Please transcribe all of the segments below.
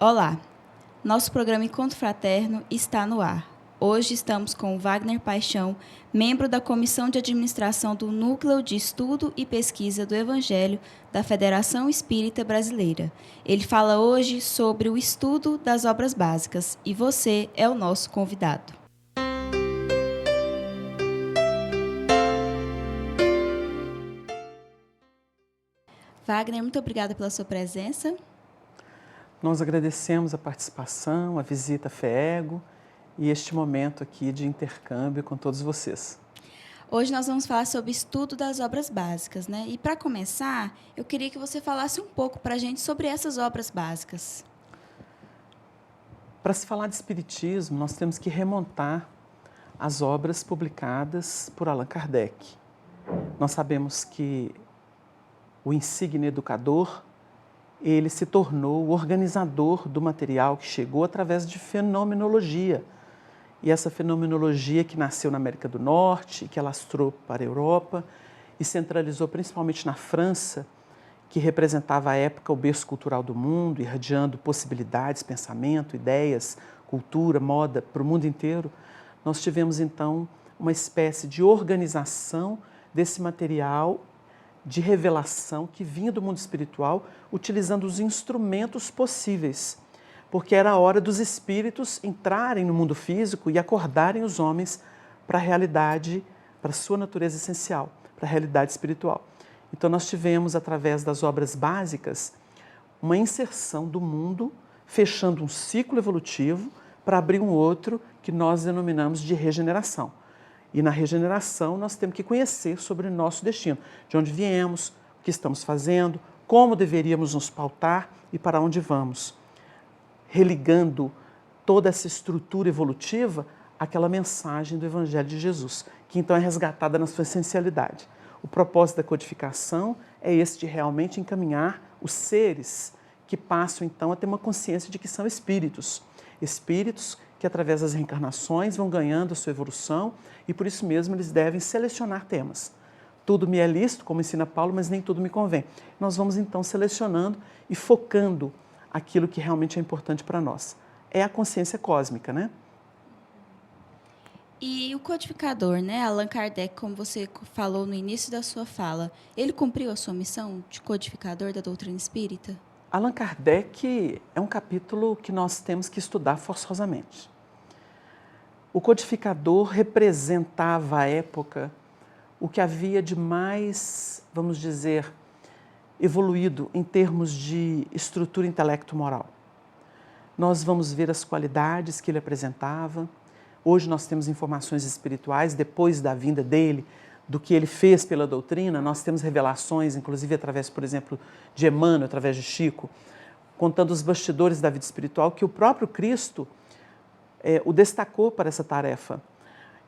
Olá, nosso programa Encontro Fraterno está no ar. Hoje estamos com Wagner Paixão, membro da Comissão de Administração do Núcleo de Estudo e Pesquisa do Evangelho da Federação Espírita Brasileira. Ele fala hoje sobre o estudo das obras básicas e você é o nosso convidado. Wagner, muito obrigada pela sua presença. Nós agradecemos a participação, a visita à FEEGO e este momento aqui de intercâmbio com todos vocês. Hoje nós vamos falar sobre o estudo das obras básicas, né? E para começar, eu queria que você falasse um pouco para a gente sobre essas obras básicas. Para se falar de Espiritismo, nós temos que remontar as obras publicadas por Allan Kardec. Nós sabemos que o insigne educador, ele se tornou o organizador do material que chegou através de fenomenologia. E essa fenomenologia que nasceu na América do Norte, que alastrou para a Europa e centralizou principalmente na França, que representava à época o berço cultural do mundo, irradiando possibilidades, pensamento, ideias, cultura, moda para o mundo inteiro, nós tivemos então uma espécie de organização desse material de revelação que vinha do mundo espiritual, utilizando os instrumentos possíveis, porque era a hora dos espíritos entrarem no mundo físico e acordarem os homens para a realidade, para a sua natureza essencial, para a realidade espiritual. Então nós tivemos, através das obras básicas, uma inserção do mundo, fechando um ciclo evolutivo para abrir um outro que nós denominamos de regeneração. E na regeneração nós temos que conhecer sobre o nosso destino, de onde viemos, o que estamos fazendo, como deveríamos nos pautar e para onde vamos. Religando toda essa estrutura evolutiva àquela mensagem do Evangelho de Jesus, que então é resgatada na sua essencialidade. O propósito da codificação é esse de realmente encaminhar os seres que passam então a ter uma consciência de que são espíritos. Espíritos que através das reencarnações vão ganhando a sua evolução e por isso mesmo eles devem selecionar temas. Tudo me é lícito, como ensina Paulo, mas nem tudo me convém. Nós vamos então selecionando e focando aquilo que realmente é importante para nós. É a consciência cósmica, né? E o codificador, né, Allan Kardec, como você falou no início da sua fala, ele cumpriu a sua missão de codificador da doutrina espírita? Allan Kardec é um capítulo que nós temos que estudar forçosamente. O codificador representava à época o que havia de mais, vamos dizer, evoluído em termos de estrutura intelecto-moral. Nós vamos ver as qualidades que ele apresentava. Hoje nós temos informações espirituais, depois da vinda dele, do que ele fez pela doutrina, nós temos revelações, inclusive através, por exemplo, de Emmanuel, através de Chico, contando os bastidores da vida espiritual, que o próprio Cristo o destacou para essa tarefa.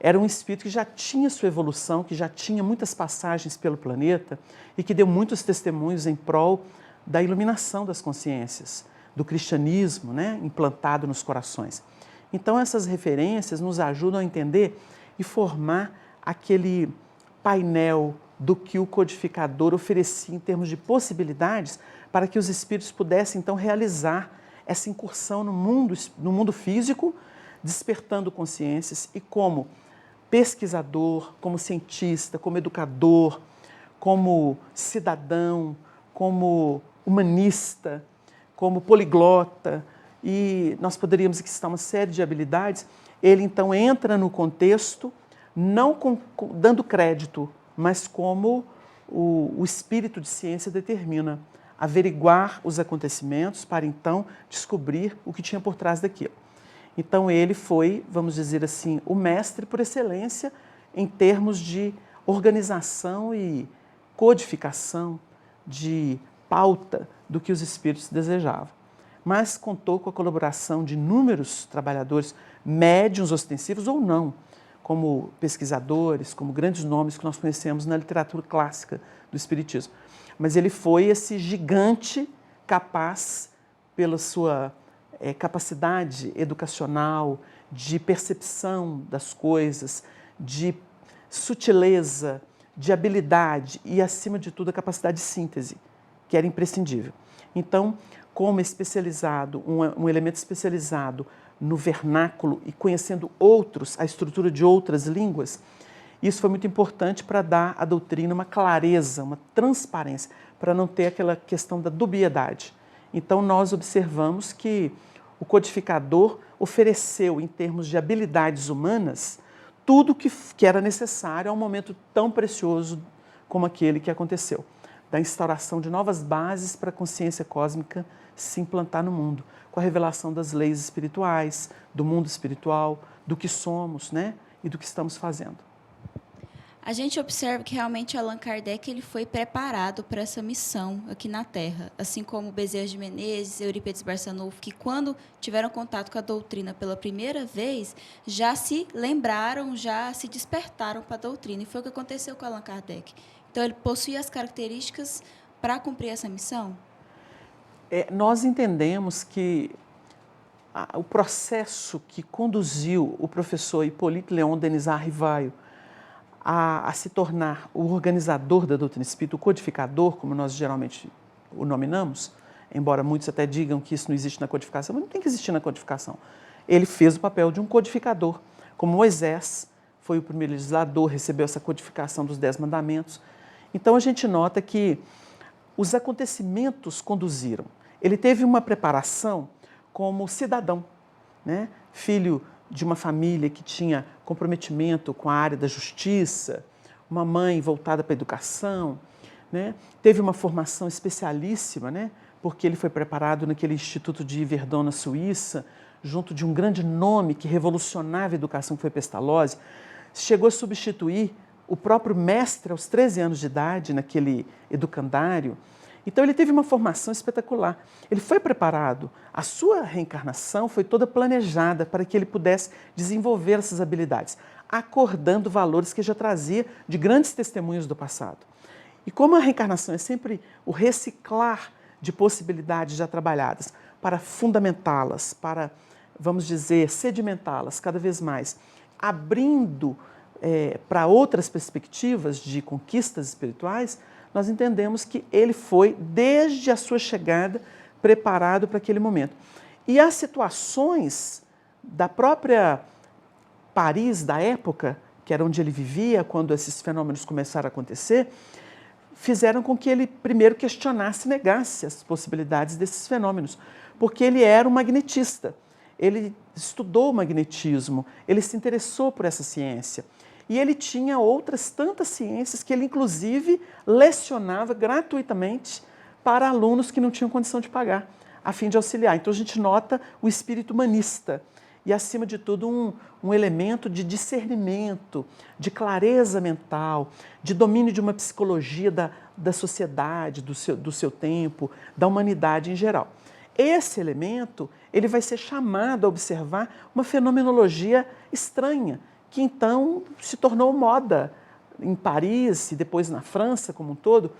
Era um espírito que já tinha sua evolução, que já tinha muitas passagens pelo planeta e que deu muitos testemunhos em prol da iluminação das consciências, do cristianismo, né, implantado nos corações. Então essas referências nos ajudam a entender e formar aquele painel do que o codificador oferecia em termos de possibilidades para que os espíritos pudessem então realizar essa incursão no mundo físico, despertando consciências e como pesquisador, como cientista, como educador, como cidadão, como humanista, como poliglota, e nós poderíamos aqui citar uma série de habilidades. Ele então entra no contexto, não dando crédito, mas como o espírito de ciência determina, averiguar os acontecimentos para então descobrir o que tinha por trás daquilo. Então ele foi, vamos dizer assim, o mestre por excelência em termos de organização e codificação, de pauta do que os espíritos desejavam. Mas contou com a colaboração de inúmeros trabalhadores, médiuns ostensivos ou não, como pesquisadores, como grandes nomes que nós conhecemos na literatura clássica do Espiritismo. Mas ele foi esse gigante capaz, pela sua capacidade educacional, de percepção das coisas, de sutileza, de habilidade e, acima de tudo, a capacidade de síntese, que era imprescindível. Então, como especializado, um elemento especializado no vernáculo e conhecendo outros, a estrutura de outras línguas, isso foi muito importante para dar à doutrina uma clareza, uma transparência, para não ter aquela questão da dubiedade. Então, nós observamos que o codificador ofereceu, em termos de habilidades humanas, tudo que era necessário a um momento tão precioso como aquele que aconteceu, da instauração de novas bases para a consciência cósmica se implantar no mundo, com a revelação das leis espirituais, do mundo espiritual, do que somos, né, e do que estamos fazendo. A gente observa que realmente Allan Kardec ele foi preparado para essa missão aqui na Terra, assim como Bezerra de Menezes, Eurípides Barçanufo, que quando tiveram contato com a doutrina pela primeira vez, já se lembraram, já se despertaram para a doutrina, e foi o que aconteceu com Allan Kardec. Então, ele possuía as características para cumprir essa missão? Nós entendemos que o processo que conduziu o professor Hippolyte Léon Denisard Rivaio a se tornar o organizador da doutrina espírita, o codificador, como nós geralmente o nominamos, embora muitos até digam que isso não existe na codificação, mas não tem que existir na codificação. Ele fez o papel de um codificador, como Moisés foi o primeiro legislador, recebeu essa codificação dos 10 mandamentos. Então a gente nota que os acontecimentos conduziram. Ele teve uma preparação como cidadão, né? Filho de uma família que tinha comprometimento com a área da justiça, uma mãe voltada para a educação, né? Teve uma formação especialíssima, né? Porque ele foi preparado naquele Instituto de Yverdon, na Suíça, junto de um grande nome que revolucionava a educação, que foi Pestalozzi. Chegou a substituir o próprio mestre aos 13 anos de idade, naquele educandário. Então, ele teve uma formação espetacular. Ele foi preparado. A sua reencarnação foi toda planejada para que ele pudesse desenvolver essas habilidades, acordando valores que já trazia de grandes testemunhos do passado. E como a reencarnação é sempre o reciclar de possibilidades já trabalhadas para fundamentá-las, para, vamos dizer, sedimentá-las cada vez mais, abrindo para outras perspectivas de conquistas espirituais, nós entendemos que ele foi, desde a sua chegada, preparado para aquele momento. E as situações da própria Paris da época, que era onde ele vivia, quando esses fenômenos começaram a acontecer, fizeram com que ele primeiro questionasse e negasse as possibilidades desses fenômenos, porque ele era um magnetista, ele estudou o magnetismo, ele se interessou por essa ciência. E ele tinha outras tantas ciências que ele, inclusive, lecionava gratuitamente para alunos que não tinham condição de pagar, a fim de auxiliar. Então, a gente nota o espírito humanista e, acima de tudo, um elemento de discernimento, de clareza mental, de domínio de uma psicologia da sociedade, do seu tempo, da humanidade em geral. Esse elemento ele vai ser chamado a observar uma fenomenologia estranha, que então se tornou moda em Paris e depois na França como um todo,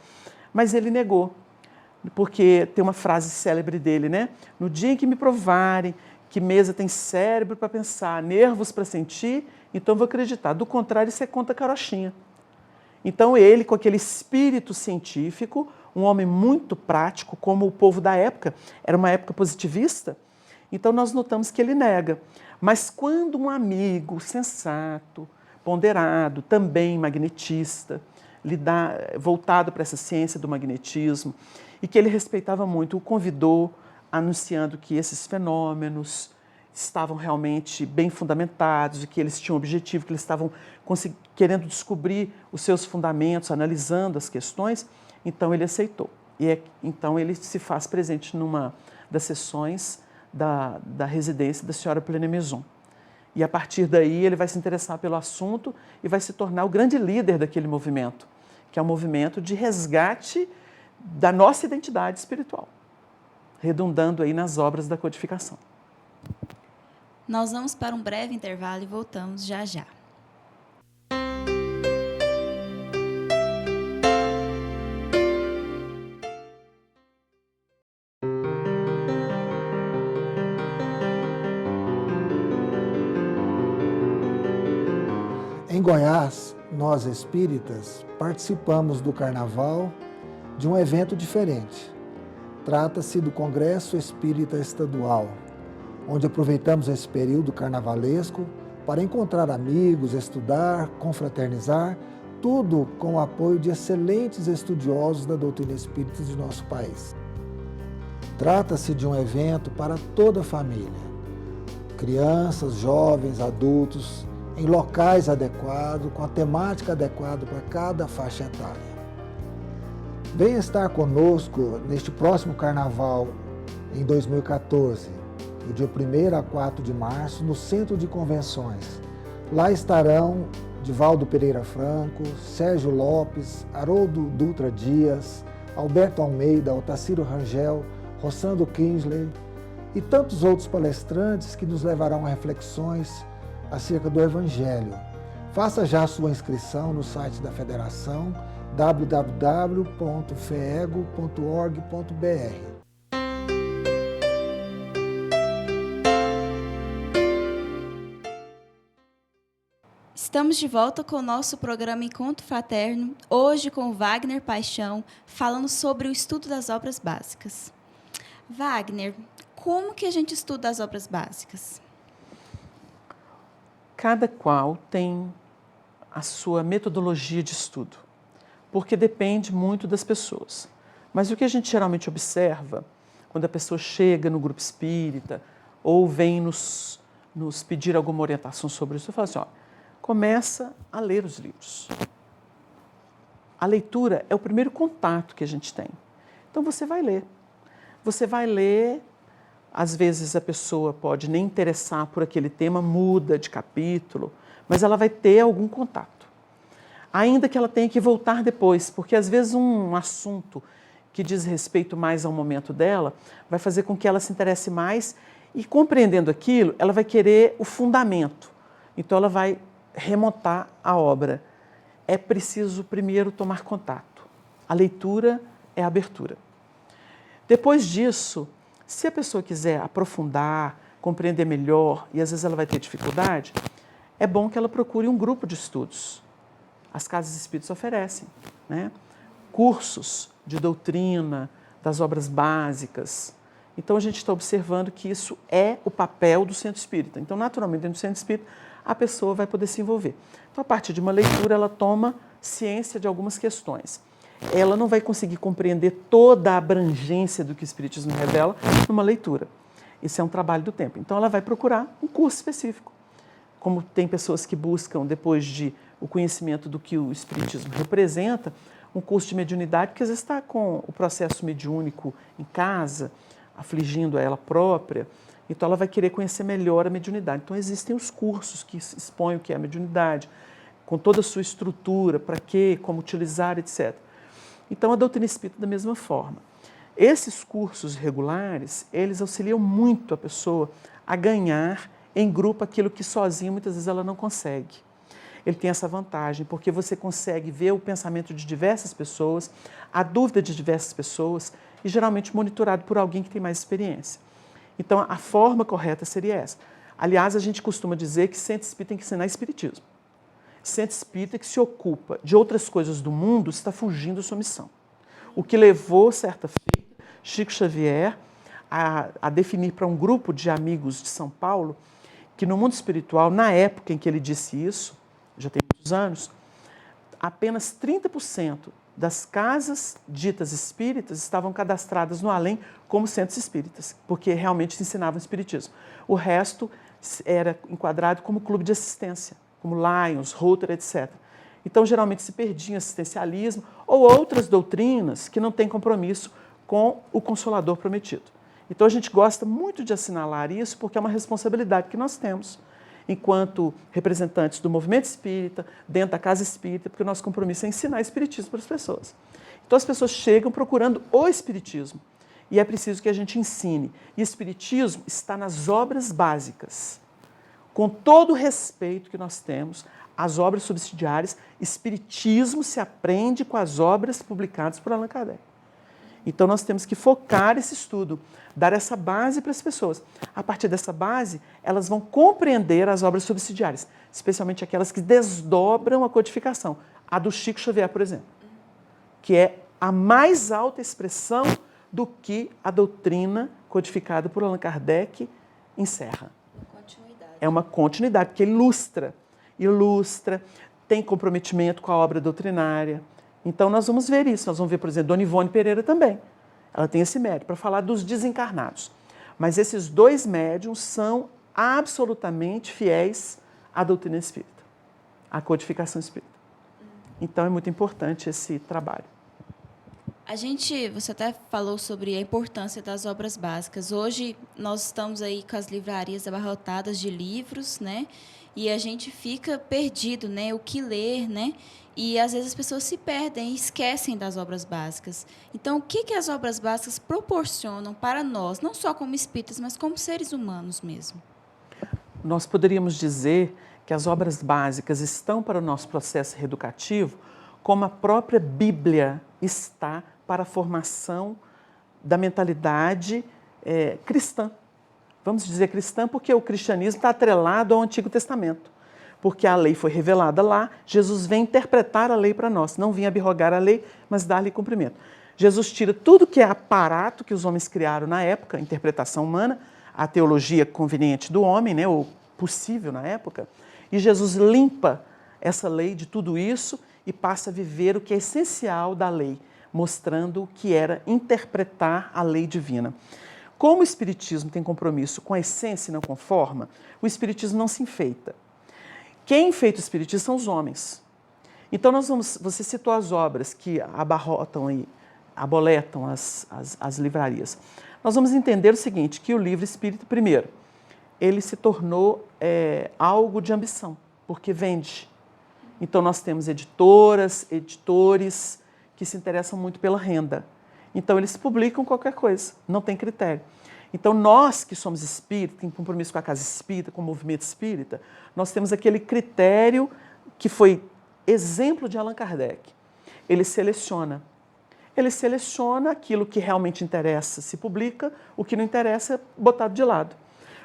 mas ele negou, porque tem uma frase célebre dele, né? No dia em que me provarem que mesa tem cérebro para pensar, nervos para sentir, então vou acreditar. Do contrário, isso é conta carochinha. Então ele, com aquele espírito científico, um homem muito prático, como o povo da época, era uma época positivista, então nós notamos que ele nega. Mas quando um amigo sensato, ponderado, também magnetista, voltado para essa ciência do magnetismo, e que ele respeitava muito, o convidou, anunciando que esses fenômenos estavam realmente bem fundamentados, de que eles tinham objetivo, que eles estavam querendo descobrir os seus fundamentos, analisando as questões, então ele aceitou. Então ele se faz presente numa das sessões da residência da senhora Pleine Maison. E a partir daí ele vai se interessar pelo assunto e vai se tornar o grande líder daquele movimento, que é um movimento de resgate da nossa identidade espiritual, redundando aí nas obras da codificação. Nós vamos para um breve intervalo e voltamos já já. Em Goiás, nós espíritas participamos do carnaval de um evento diferente. Trata-se do Congresso Espírita Estadual, onde aproveitamos esse período carnavalesco para encontrar amigos, estudar, confraternizar, tudo com o apoio de excelentes estudiosos da doutrina espírita de nosso país. Trata-se de um evento para toda a família, crianças, jovens, adultos, em locais adequados, com a temática adequada para cada faixa etária. Venha estar conosco neste próximo carnaval, em 2014, do dia 1º a 4 de março, no Centro de Convenções. Lá estarão Divaldo Pereira Franco, Sérgio Lopes, Haroldo Dutra Dias, Alberto Almeida, Otacílio Rangel, Rossandro Kingsley e tantos outros palestrantes que nos levarão a reflexões acerca do Evangelho. Faça já sua inscrição no site da Federação, www.feego.org.br. Estamos de volta com o nosso programa Encontro Fraterno, hoje com o Wagner Paixão, falando sobre o estudo das obras básicas. Wagner, como que a gente estuda as obras básicas? Cada qual tem a sua metodologia de estudo, porque depende muito das pessoas. Mas o que a gente geralmente observa, quando a pessoa chega no grupo espírita ou vem nos pedir alguma orientação sobre isso, eu falo assim, começa a ler os livros. A leitura é o primeiro contato que a gente tem. Então você vai ler. Você vai ler, às vezes a pessoa pode nem interessar por aquele tema, muda de capítulo, mas ela vai ter algum contato. Ainda que ela tenha que voltar depois, porque às vezes um assunto que diz respeito mais ao momento dela vai fazer com que ela se interesse mais e, compreendendo aquilo, ela vai querer o fundamento. Então ela vai remontar a obra. É preciso primeiro tomar contato. A leitura é a abertura. Depois disso, se a pessoa quiser aprofundar, compreender melhor, e às vezes ela vai ter dificuldade, é bom que ela procure um grupo de estudos. As casas espíritas oferecem, né? Cursos de doutrina, das obras básicas. Então a gente está observando que isso é o papel do centro espírita. Então, naturalmente, dentro do centro espírita, a pessoa vai poder se envolver. Então, a partir de uma leitura, ela toma ciência de algumas questões. Ela não vai conseguir compreender toda a abrangência do que o Espiritismo revela numa leitura. Isso é um trabalho do tempo. Então, ela vai procurar um curso específico. Como tem pessoas que buscam, depois de o conhecimento do que o Espiritismo representa, um curso de mediunidade, porque às vezes está com o processo mediúnico em casa, afligindo a ela própria, então ela vai querer conhecer melhor a mediunidade. Então existem os cursos que expõem o que é a mediunidade, com toda a sua estrutura, para quê, como utilizar, etc. Então a doutrina espírita da mesma forma. Esses cursos regulares, eles auxiliam muito a pessoa a ganhar em grupo aquilo que sozinha muitas vezes ela não consegue. Ele tem essa vantagem, porque você consegue ver o pensamento de diversas pessoas, a dúvida de diversas pessoas, e geralmente monitorado por alguém que tem mais experiência. Então, a forma correta seria essa. Aliás, a gente costuma dizer que centro espírita tem que ensinar espiritismo. Centro espírita que se ocupa de outras coisas do mundo está fugindo da sua missão. O que levou, certa feita, Chico Xavier a definir para um grupo de amigos de São Paulo que no mundo espiritual, na época em que ele disse isso, já tem muitos anos, apenas 30% das casas ditas espíritas estavam cadastradas no além como centros espíritas, porque realmente se ensinavam espiritismo. O resto era enquadrado como clube de assistência, como Lions, Rotary, etc. Então, geralmente se perdia assistencialismo ou outras doutrinas que não têm compromisso com o Consolador prometido. Então, a gente gosta muito de assinalar isso porque é uma responsabilidade que nós temos enquanto representantes do movimento espírita, dentro da casa espírita, porque o nosso compromisso é ensinar espiritismo para as pessoas. Então as pessoas chegam procurando o espiritismo e é preciso que a gente ensine. E espiritismo está nas obras básicas. Com todo o respeito que nós temos às obras subsidiárias, espiritismo se aprende com as obras publicadas por Allan Kardec. Então, nós temos que focar esse estudo, dar essa base para as pessoas. A partir dessa base, elas vão compreender as obras subsidiárias, especialmente aquelas que desdobram a codificação. A do Chico Xavier, por exemplo, que é a mais alta expressão do que a doutrina codificada por Allan Kardec encerra. É uma continuidade, porque ilustra, tem comprometimento com a obra doutrinária. Então, nós vamos ver isso. Nós vamos ver, por exemplo, Dona Ivone Pereira também. Ela tem esse mérito para falar dos desencarnados. Mas esses dois médiuns são absolutamente fiéis à doutrina espírita, à codificação espírita. Então, é muito importante esse trabalho. Você até falou sobre a importância das obras básicas. Hoje, nós estamos aí com as livrarias abarrotadas de livros, né? E a gente fica perdido, né? O que ler, né? E, às vezes, as pessoas se perdem e esquecem das obras básicas. Então, o que as obras básicas proporcionam para nós, não só como espíritas, mas como seres humanos mesmo? Nós poderíamos dizer que as obras básicas estão para o nosso processo reeducativo como a própria Bíblia está para a formação da mentalidade cristã. Vamos dizer cristã porque o cristianismo está atrelado ao Antigo Testamento. Porque a lei foi revelada lá, Jesus vem interpretar a lei para nós. Não vinha abrogar a lei, mas dar-lhe cumprimento. Jesus tira tudo que é aparato que os homens criaram na época, interpretação humana, a teologia conveniente do homem, né, ou possível na época, e Jesus limpa essa lei de tudo isso e passa a viver o que é essencial da lei, mostrando o que era interpretar a lei divina. Como o Espiritismo tem compromisso com a essência e não com forma, o Espiritismo não se enfeita. Quem enfeita o Espiritismo são os homens. Então, você citou as obras que abarrotam e aboletam as livrarias. Nós vamos entender o seguinte, que o livro espírita, primeiro, ele se tornou algo de ambição, porque vende. Então, nós temos editoras, editores que se interessam muito pela renda. Então, eles publicam qualquer coisa, não tem critério. Então, nós que somos espíritas, em compromisso com a casa espírita, com o movimento espírita, nós temos aquele critério que foi exemplo de Allan Kardec. Ele seleciona aquilo que realmente interessa, se publica, o que não interessa é botado de lado.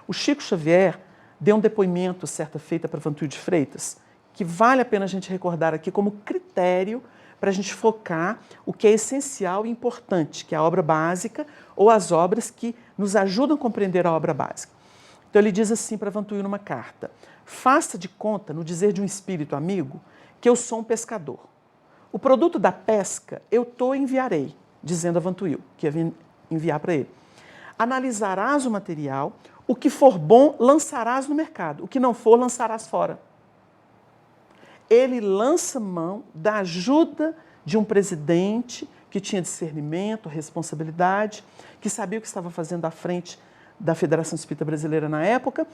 O Chico Xavier deu um depoimento, certa feita, para Vantuil de Freitas, que vale a pena a gente recordar aqui como critério para a gente focar o que é essencial e importante, que é a obra básica ou as obras que nos ajudam a compreender a obra básica. Então ele diz assim para Vantuil numa carta: faça de conta, no dizer de um espírito amigo, que eu sou um pescador. O produto da pesca eu enviarei, dizendo a Vantuil, que ia enviar para ele. Analisarás o material, o que for bom lançarás no mercado, o que não for lançarás fora. Ele lança mão da ajuda de um presidente que tinha discernimento, responsabilidade, que sabia o que estava fazendo à frente da Federação Espírita Brasileira na época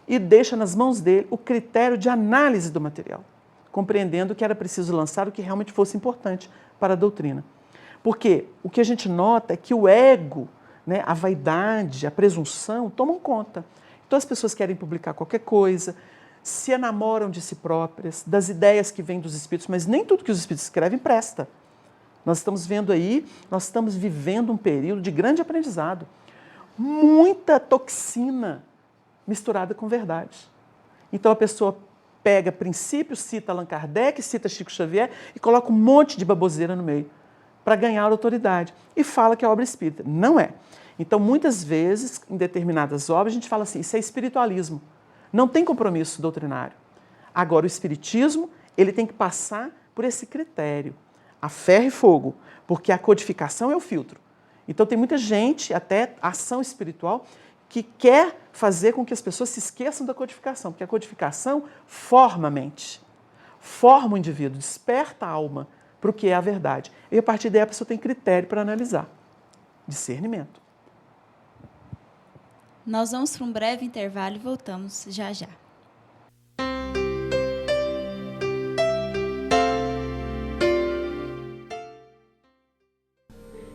e deixa nas mãos dele o critério de análise do material, compreendendo que era preciso lançar o que realmente fosse importante para a doutrina. Porque o que a gente nota é que o ego, né, a vaidade, a presunção tomam conta. Então as pessoas querem publicar qualquer coisa, se enamoram de si próprias, das ideias que vêm dos espíritos, mas nem tudo que os espíritos escrevem presta. Nós estamos vendo aí, nós estamos vivendo um período de grande aprendizado. Muita toxina misturada com verdade. Então a pessoa pega princípios, cita Allan Kardec, cita Chico Xavier e coloca um monte de baboseira no meio para ganhar autoridade e fala que é obra espírita. Não é. Então muitas vezes, em determinadas obras, a gente fala assim, isso é espiritualismo. Não tem compromisso doutrinário. Agora, o espiritismo, ele tem que passar por esse critério, a ferro e fogo, porque a codificação é o filtro. Então, tem muita gente, até ação espiritual, que quer fazer com que as pessoas se esqueçam da codificação, porque a codificação forma a mente, forma o indivíduo, desperta a alma para o que é a verdade. E, a partir daí, a pessoa tem critério para analisar. Discernimento. Nós vamos para um breve intervalo e voltamos já já.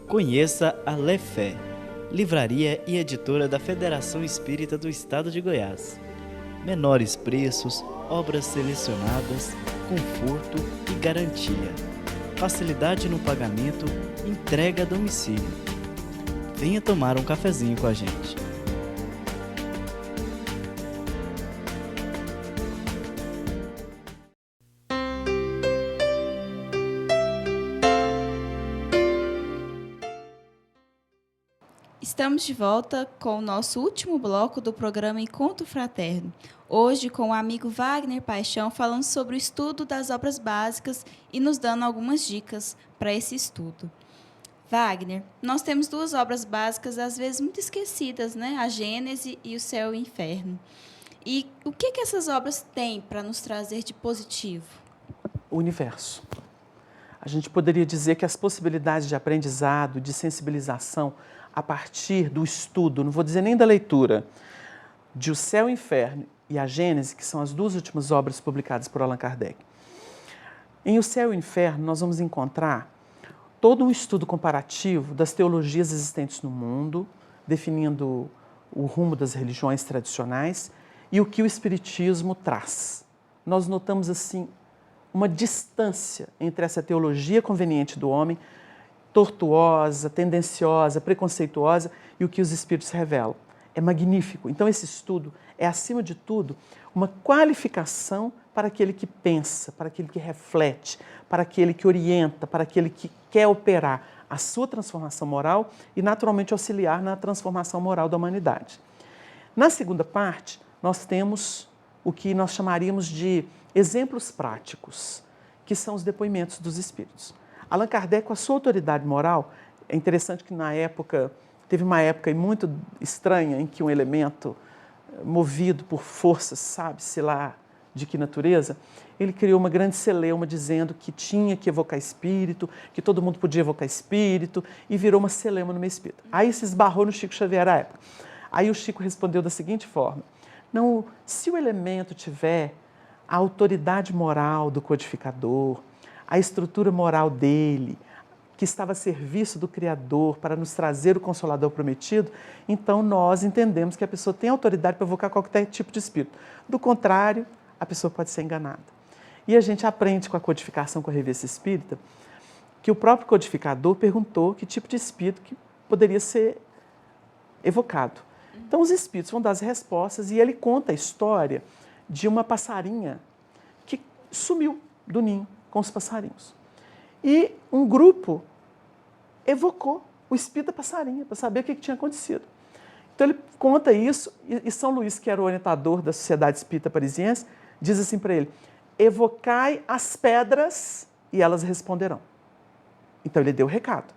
Conheça a Lefé, livraria e editora da Federação Espírita do Estado de Goiás. Menores preços, obras selecionadas, conforto e garantia. Facilidade no pagamento, entrega a domicílio. Venha tomar um cafezinho com a gente. Estamos de volta com o nosso último bloco do programa Encontro Fraterno. Hoje com o amigo Wagner Paixão falando sobre o estudo das obras básicas e nos dando algumas dicas para esse estudo. Wagner, nós temos duas obras básicas às vezes muito esquecidas, né? A Gênese e o Céu e o Inferno. E o que essas obras têm para nos trazer de positivo? O universo. A gente poderia dizer que as possibilidades de aprendizado, de sensibilização, a partir do estudo, não vou dizer nem da leitura, de O Céu e o Inferno e a Gênese, que são as duas últimas obras publicadas por Allan Kardec. Em O Céu e o Inferno, nós vamos encontrar todo um estudo comparativo das teologias existentes no mundo, definindo o rumo das religiões tradicionais e o que o Espiritismo traz. Nós notamos, assim, uma distância entre essa teologia conveniente do homem, tortuosa, tendenciosa, preconceituosa, e o que os Espíritos revelam. É magnífico. Então, esse estudo é, acima de tudo, uma qualificação para aquele que pensa, para aquele que reflete, para aquele que orienta, para aquele que quer operar a sua transformação moral e, naturalmente, auxiliar na transformação moral da humanidade. Na segunda parte, nós temos o que nós chamaríamos de exemplos práticos, que são os depoimentos dos Espíritos. Allan Kardec, com a sua autoridade moral, é interessante que na época, teve uma época muito estranha em que um elemento movido por forças, sabe-se lá de que natureza, ele criou uma grande celeuma dizendo que tinha que evocar espírito, que todo mundo podia evocar espírito, e virou uma celeuma no meio espírita. Aí se esbarrou no Chico Xavier à época. Aí o Chico respondeu da seguinte forma: não, se o elemento tiver a autoridade moral do codificador, a estrutura moral dele, que estava a serviço do Criador para nos trazer o Consolador prometido, então nós entendemos que a pessoa tem autoridade para evocar qualquer tipo de espírito. Do contrário, a pessoa pode ser enganada. E a gente aprende com a codificação, com a Revista Espírita, que o próprio codificador perguntou que tipo de espírito que poderia ser evocado. Então os espíritos vão dar as respostas e ele conta a história de uma passarinha que sumiu do ninho com os passarinhos. E um grupo evocou o espírito da passarinha para saber o que tinha acontecido. Então ele conta isso e São Luís, que era o orientador da Sociedade Espírita Parisiense, diz assim para ele: evocai as pedras e elas responderão. Então ele deu o recado.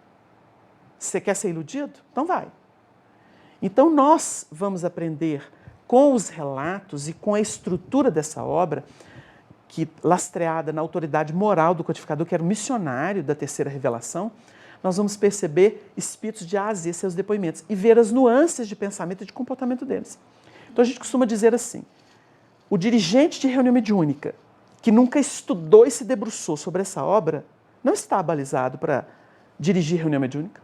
Você quer ser iludido? Então vai. Então nós vamos aprender com os relatos e com a estrutura dessa obra, que lastreada na autoridade moral do codificador, que era o missionário da terceira revelação, nós vamos perceber espíritos de A a Z, seus depoimentos, e ver as nuances de pensamento e de comportamento deles. Então a gente costuma dizer assim: o dirigente de reunião mediúnica, que nunca estudou e se debruçou sobre essa obra, não está abalizado para dirigir reunião mediúnica.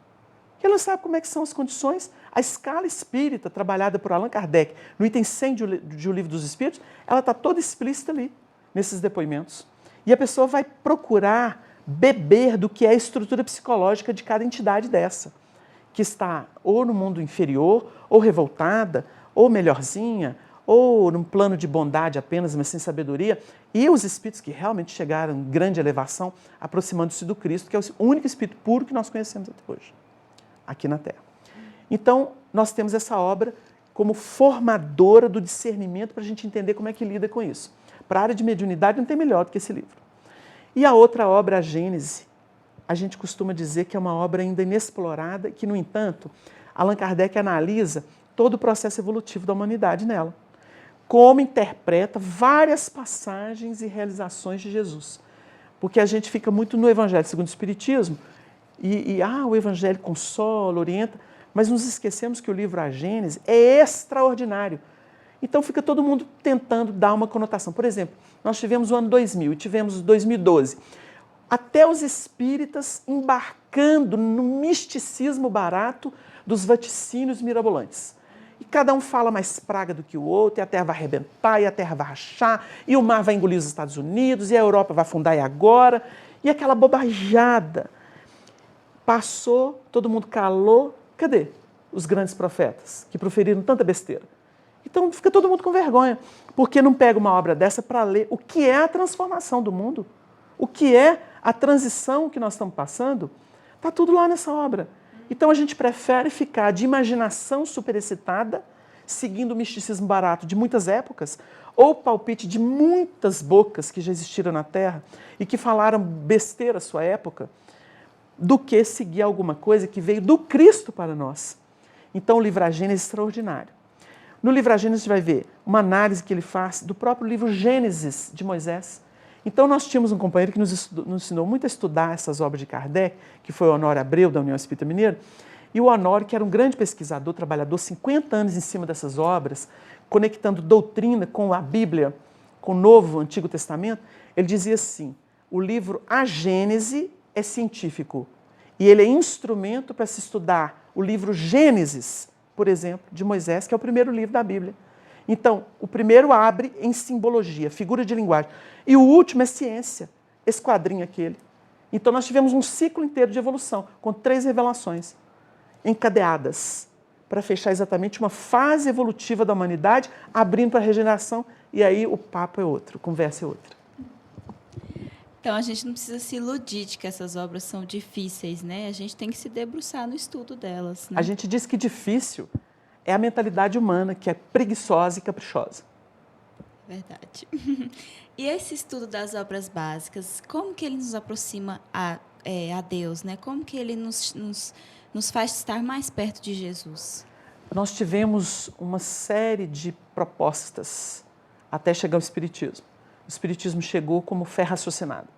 Porque ele não sabe como é que são as condições. A escala espírita, trabalhada por Allan Kardec no item 100 de O Livro dos Espíritos, ela está toda explícita ali, nesses depoimentos. E a pessoa vai procurar beber do que é a estrutura psicológica de cada entidade dessa, que está ou no mundo inferior, ou revoltada, ou melhorzinha, ou num plano de bondade apenas, mas sem sabedoria, e os espíritos que realmente chegaram em grande elevação, aproximando-se do Cristo, que é o único espírito puro que nós conhecemos até hoje, aqui na Terra. Então, nós temos essa obra como formadora do discernimento para a gente entender como é que lida com isso. Para a área de mediunidade não tem melhor do que esse livro. E a outra obra, a Gênese, a gente costuma dizer que é uma obra ainda inexplorada, que, no entanto, Allan Kardec analisa todo o processo evolutivo da humanidade nela. Como interpreta várias passagens e realizações de Jesus. Porque a gente fica muito no Evangelho segundo o Espiritismo, o Evangelho consola, orienta, mas nos esquecemos que o livro A Gênese é extraordinário. Então fica todo mundo tentando dar uma conotação. Por exemplo, nós tivemos o ano 2000 e tivemos o 2012. Até os espíritas embarcando no misticismo barato dos vaticínios mirabolantes. E cada um fala mais praga do que o outro, e a Terra vai arrebentar, e a Terra vai rachar, e o mar vai engolir os Estados Unidos, e a Europa vai afundar e agora. E aquela bobajada. Passou, todo mundo calou. Cadê os grandes profetas que proferiram tanta besteira? Então fica todo mundo com vergonha, porque não pega uma obra dessa para ler o que é a transformação do mundo, o que é a transição que nós estamos passando. Está tudo lá nessa obra. Então a gente prefere ficar de imaginação superexcitada, seguindo o misticismo barato de muitas épocas, ou palpite de muitas bocas que já existiram na Terra e que falaram besteira à sua época, do que seguir alguma coisa que veio do Cristo para nós. Então o livro A Gênese é extraordinário. No livro A Gênese a gente vai ver uma análise que ele faz do próprio livro Gênesis de Moisés. Então nós tínhamos um companheiro que nos ensinou muito a estudar essas obras de Kardec, que foi o Honório Abreu, da União Espírita Mineira. E o Honório, que era um grande pesquisador, trabalhador, 50 anos em cima dessas obras, conectando doutrina com a Bíblia, com o Novo, Antigo Testamento, ele dizia assim, o livro A Gênese é científico e ele é instrumento para se estudar o livro Gênesis, por exemplo, de Moisés, que é o primeiro livro da Bíblia. Então, o primeiro abre em simbologia, figura de linguagem, e o último é ciência, esse quadrinho aquele. Então, nós tivemos um ciclo inteiro de evolução, com 3 revelações encadeadas, para fechar exatamente uma fase evolutiva da humanidade, abrindo para a regeneração, e aí o papo é outro, a conversa é outra. Então, a gente não precisa se iludir de que essas obras são difíceis, né? A gente tem que se debruçar no estudo delas. Né? A gente diz que difícil é a mentalidade humana, que é preguiçosa e caprichosa. Verdade. E esse estudo das obras básicas, como que ele nos aproxima a Deus, né? Como que ele nos faz estar mais perto de Jesus? Nós tivemos uma série de propostas até chegar ao Espiritismo. O Espiritismo chegou como fé raciocinada.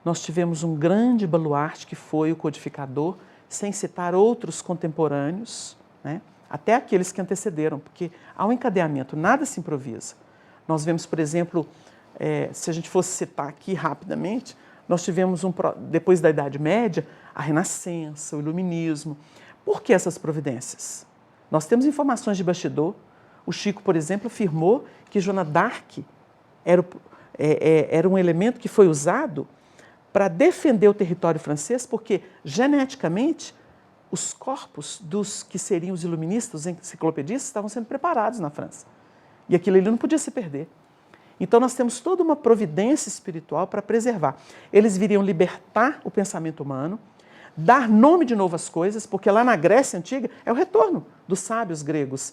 Nós tivemos um grande baluarte que foi o codificador, sem citar outros contemporâneos, né? Até aqueles que antecederam, porque há um encadeamento, nada se improvisa. Nós vemos, por exemplo, se a gente fosse citar aqui rapidamente, nós tivemos, depois da Idade Média, a Renascença, o Iluminismo. Por que essas providências? Nós temos informações de bastidor. O Chico, por exemplo, afirmou que Joana d'Arc era um elemento que foi usado para defender o território francês, porque, geneticamente, os corpos dos que seriam os iluministas, os enciclopedistas, estavam sendo preparados na França. E aquilo ali não podia se perder. Então, nós temos toda uma providência espiritual para preservar. Eles viriam libertar o pensamento humano, dar nome de novo às coisas, porque lá na Grécia Antiga é o retorno dos sábios gregos.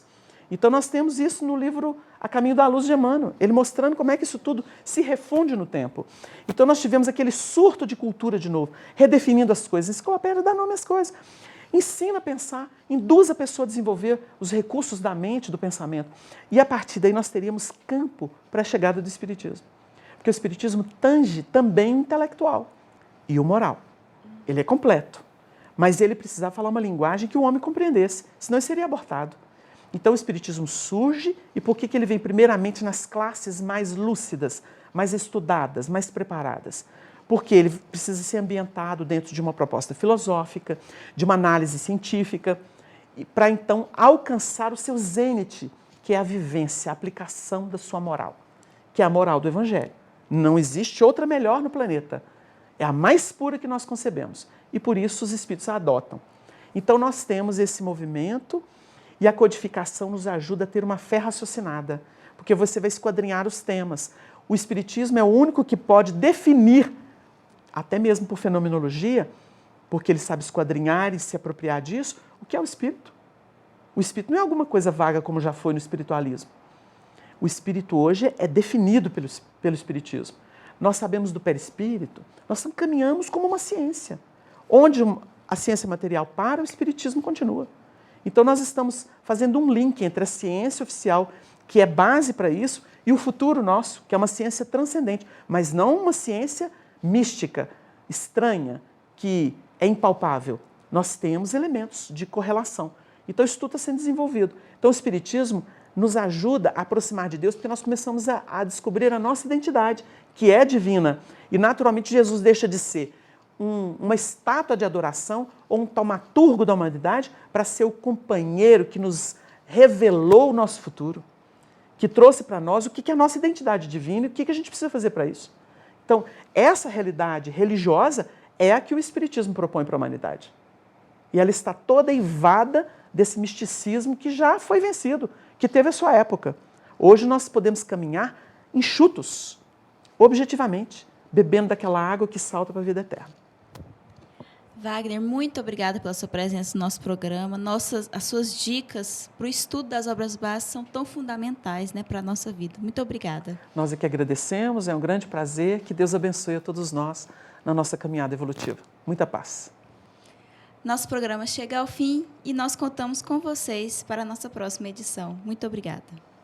Então, nós temos isso no livro A Caminho da Luz de Emmanuel, ele mostrando como é que isso tudo se refunde no tempo. Então, nós tivemos aquele surto de cultura de novo, redefinindo as coisas. A enciclopédia dá nome às coisas. Ensina a pensar, induz a pessoa a desenvolver os recursos da mente, do pensamento. E, a partir daí, nós teríamos campo para a chegada do Espiritismo. Porque o Espiritismo tange também o intelectual e o moral. Ele é completo. Mas ele precisava falar uma linguagem que o homem compreendesse, senão ele seria abortado. Então, o Espiritismo surge, e por que ele vem primeiramente nas classes mais lúcidas, mais estudadas, mais preparadas? Porque ele precisa ser ambientado dentro de uma proposta filosófica, de uma análise científica, para então alcançar o seu zênite, que é a vivência, a aplicação da sua moral, que é a moral do Evangelho. Não existe outra melhor no planeta. É a mais pura que nós concebemos. E por isso os espíritos a adotam. Então nós temos esse movimento e a codificação nos ajuda a ter uma fé raciocinada, porque você vai esquadrinhar os temas. O Espiritismo é o único que pode definir, até mesmo por fenomenologia, porque ele sabe esquadrinhar e se apropriar disso, o que é o Espírito. O Espírito não é alguma coisa vaga como já foi no espiritualismo. O Espírito hoje é definido pelo Espiritismo. Nós sabemos do perispírito, nós caminhamos como uma ciência. Onde a ciência material para, o Espiritismo continua. Então, nós estamos fazendo um link entre a ciência oficial, que é base para isso, e o futuro nosso, que é uma ciência transcendente, mas não uma ciência mística, estranha, que é impalpável. Nós temos elementos de correlação. Então, isso tudo está sendo desenvolvido. Então, o Espiritismo nos ajuda a aproximar de Deus, porque nós começamos a descobrir a nossa identidade, que é divina. E, naturalmente, Jesus deixa de ser uma estátua de adoração ou um taumaturgo da humanidade para ser o companheiro que nos revelou o nosso futuro, que trouxe para nós o que é a nossa identidade divina e o que a gente precisa fazer para isso. Então, essa realidade religiosa é a que o Espiritismo propõe para a humanidade. E ela está toda eivada desse misticismo que já foi vencido, que teve a sua época. Hoje nós podemos caminhar enxutos, objetivamente, bebendo daquela água que salta para a vida eterna. Wagner, muito obrigada pela sua presença no nosso programa. As suas dicas para o estudo das obras básicas são tão fundamentais, né, para a nossa vida. Muito obrigada. Nós é que agradecemos, é um grande prazer. Que Deus abençoe a todos nós na nossa caminhada evolutiva. Muita paz. Nosso programa chega ao fim e nós contamos com vocês para a nossa próxima edição. Muito obrigada.